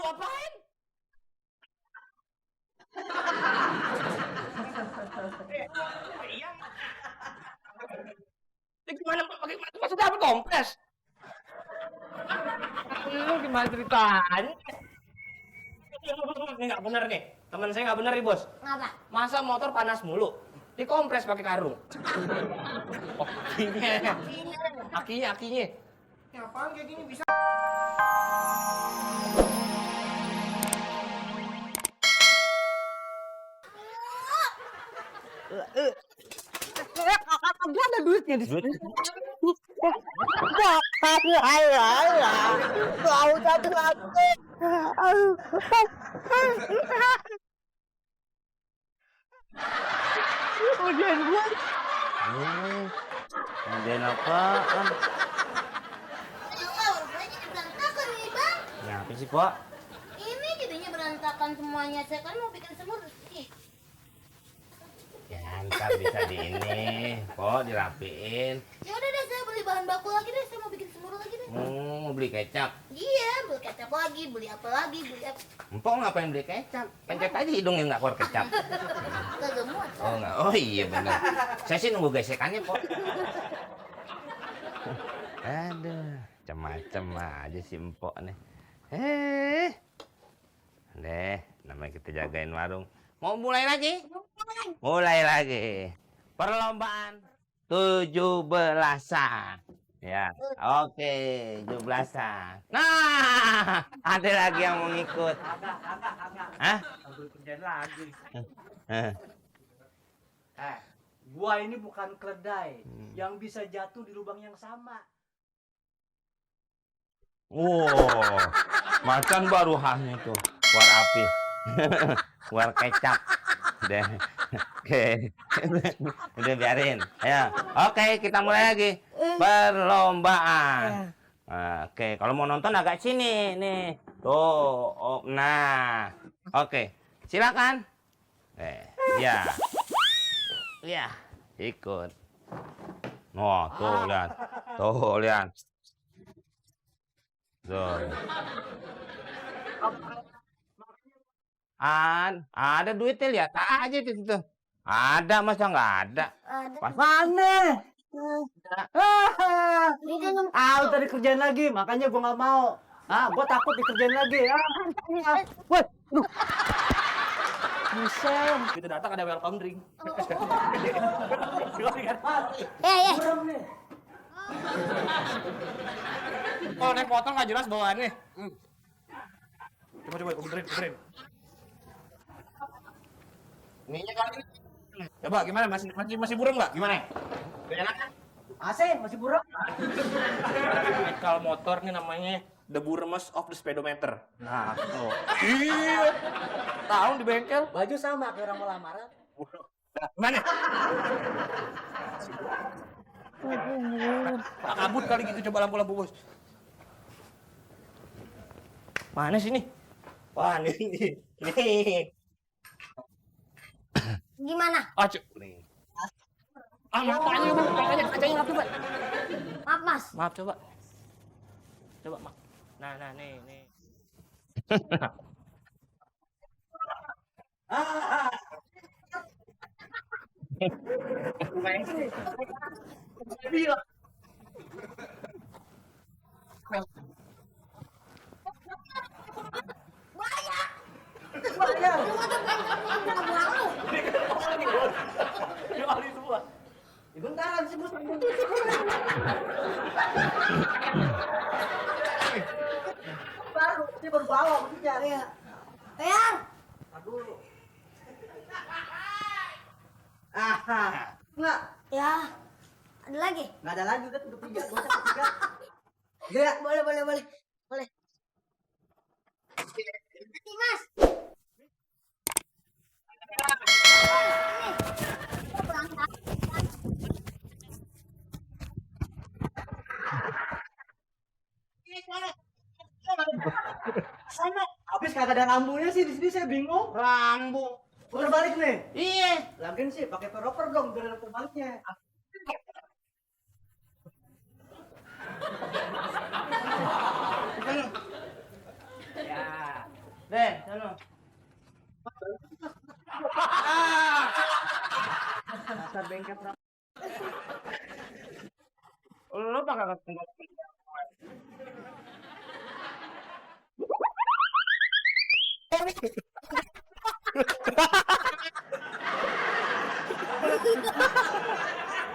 apain? Iya. Ini gimana maksudnya apa kompres? Lu gimana ceritanya? Ini nggak bener nih. Temen saya nggak bener nih, Bos. Ngapa? Masa motor panas mulu? Dikompres pakai karung. Oh, akinya. Apaan kayak gini bisa? Dia ada duitnya di sini. Ujian gua. Ujian apaan? Berantakan nih, Bang. Kenapa sih, Pak? Ini jadinya berantakan semuanya. Saya kan mau bikin semur nih. Ya, ntar bisa di ini, kok dirapiin. Ya udah deh, saya beli bahan baku lagi deh. Saya mau bikin semur lagi deh. Mau beli kecap. Iya, beli kecap lagi, beli apa lagi, beli apa. Empok ngapain beli kecap? Pencet aja hidungnya nggak keluar kecap. Kagak muat. Oh nggak, oh iya benar. Saya sih nunggu gesekannya, Pok. Aduh, macam-macam aja si Empok nih. Deh, namanya kita jagain warung. Mau mulai lagi? Mulai lagi. Perlombaan 17-an. Ya, oke, 17-an. Nah, ada lagi yang mau ngikut. Hah? Ambil kerjaan lagi. Eh, Gua ini bukan keledai yang bisa jatuh di lubang yang sama. Wow, macan baru hanya tuh, war api, war kecap. Oke, udah biarin. Ya, oke, kita mulai lagi perlombaan. Oke, kalau mau nonton agak sini nih. Tuh, oh, nah, oke, silakan. Ya, ya, ikut. Oh, tuh lihat, Tuh. Ada duitnya, lihat aja di situ. Ada, masa nggak ada? Ada. Pas Mana? Ini kan Tadi kerjaan lagi, makanya gua nggak mau. Gua takut dikerjain lagi. Woi, Musem. kita datang ada welcome drink. Buram nih. Kalau naik motor nggak jelas bawaannya. Coba, benerin. Ininya kali ini. Coba gimana? Masih buram nggak? Gimana? Udah enak kan? Masih buram. Kalau motor nih namanya the buremos of the speedometer. Nah, tuh. Iya. Tahun di bengkel. Baju sama kayak orang mau lamaran. Nah, gimana? Kabut kali gitu, coba lampu-lampu, Bos. Mana sih nih? Wah, nih. gimana? Nih. Matanya, Bang. Kacanya maaf coba. Maaf, Mas. Maaf, coba. Coba, Mak. Nah, nih. Bentaran sih, Bos. baru bawa begitu ya. Eyang. Aduh. Enggak. Ya. Ada lagi? Enggak ada lagi, udah 3. Gocap 3. Iya. Boleh. Nih, Mas. Sana. Habis kagak ada rambunya sih di sini, saya bingung. Rambu. Putar balik nih. Iya. Lagian sih pakai peroper dong biar ada baliknya. Ya. lengket berapa? Lu bakal ketinggalan.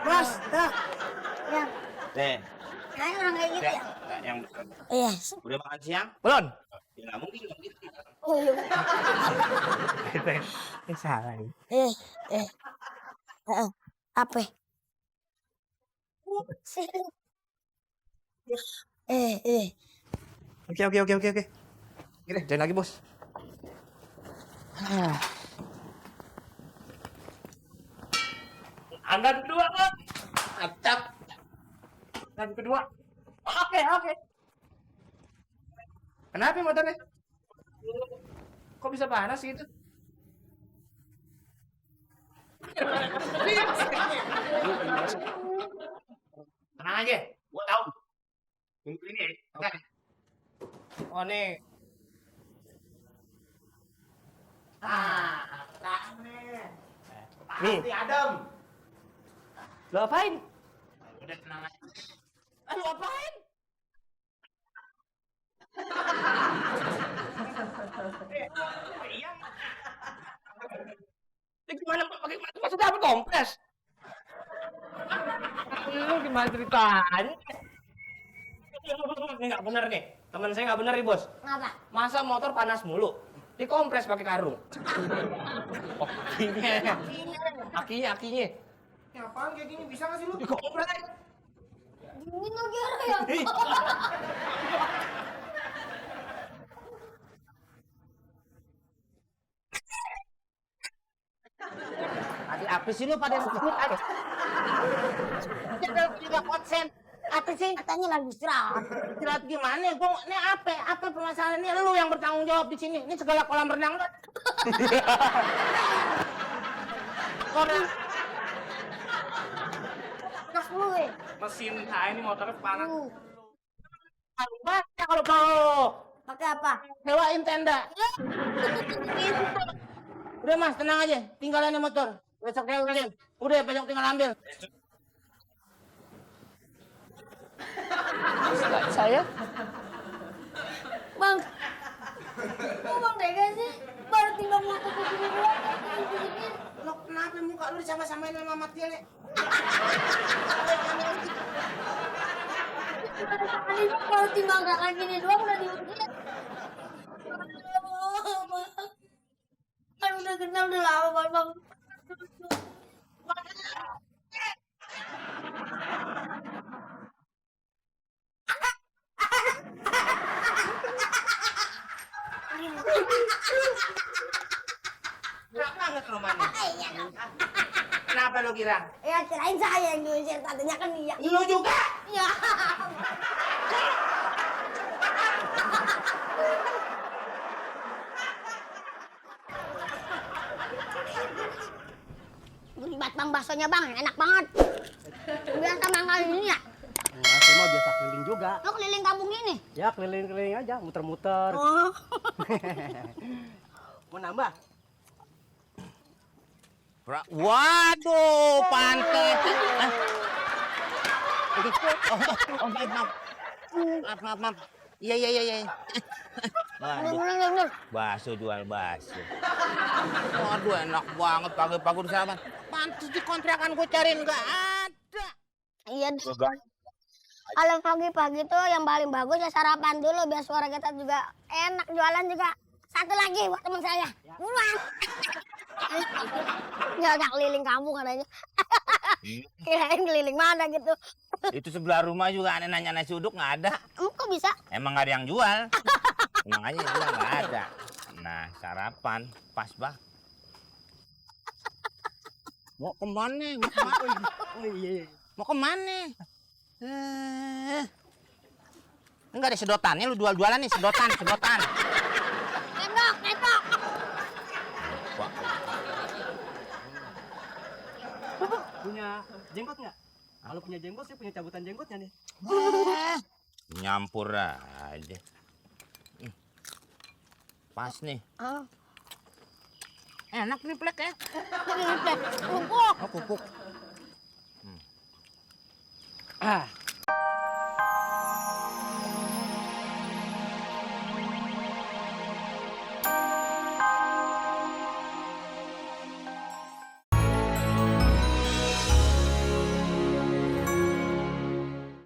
Mas, dah. Ya, Nih, kayak orang kayak gitu ya. yang Iya. udah makan siang? Belum. Ya nggak mungkin dong gitu. Oh iya. Ini salah nih. Eh, apa? Eh. Oke. Gini, jangan lagi bos. Anda kedua kan? Acak. Anda kedua. Oke. Kenapa motornya? Kok bisa panas gitu? Tenang aja, gua tahu. Tunggu ini ya. Oke. Oh nih. Nih, Adam. Lo apain? udah tenang aja. Aduh, apain? Iya. Ini gimana pakai maksudnya apa kompres? Lu gimana ceritanya? Ini nggak bener nih. Teman saya nggak bener nih bos. Ngapa? Masa motor panas mulu? Dikompres pakai karung. Akinya. Ya apaan kayak gini bisa nggak sih lu? Dikompres. Dingin lagi orang ya. Tadi apa sih lu pada sebut aja? Udah juga konsen. Apa sih? Katanya lagi istirahat. Istirahat gimana? Gua ini apa permasalahannya? Lu yang bertanggung jawab di sini. Ini segala kolam renang lu. Kolam Gas dulu ya. mesin ini motornya panas. Uh, Kalau mau Pakai apa? sewain tenda. Udah mas, tenang aja. Tinggalannya motor. Besok saya urusin. Udah, besok tinggal ambil. Saya? Bang. Kok Bang Tega sih? Baru tinggal motor ke sini doang. Lo kenapa muka lu disama-samain sama Matil ya? Baru tinggal gak gini doang udah diusir. Kan udah kenal udah lama Bang. Enak banget rumahnya. Kenapa lo kira? Ya kirain saya yang diusir, katanya kan iya. Lu juga? Iya. Libat Bang baksonya Bang, enak banget. Biasa mangkal ini ya? Nah, saya mau biasa keliling juga. Lo keliling kampung ini? Ya keliling-keliling aja, muter-muter. Oh. Mau nambah? Waduh, pantai. Maaf. Iya. Bener. Bakso jual bakso. Waduh, enak banget pagi-pagi di sana. Pantes di kontrakan gue cariin nggak ada. Iya dong. Kalau pagi-pagi tuh yang paling bagus ya sarapan dulu biar suara kita juga enak, jualan juga. Satu lagi buat teman saya. Buruan. Ya udah keliling kampung katanya. Kirain keliling mana gitu. Itu sebelah rumah juga aneh nanya nasi uduk nggak ada. Kok bisa? Emang nggak ada yang jual. Emang aja yang jual nggak ada. Nah sarapan pas bah. Mau kemana? Oh iya. Mau kemana? Enggak ada sedotannya lu jual-jualan nih sedotan. Kedok. Wah, Punya jenggot nggak? Kalau punya jenggot, saya punya cabutan jenggotnya nih. nyampur aja. Pas nih. Oh. Enak nih plek ya. Pupuk. Oh pupuk. Ah,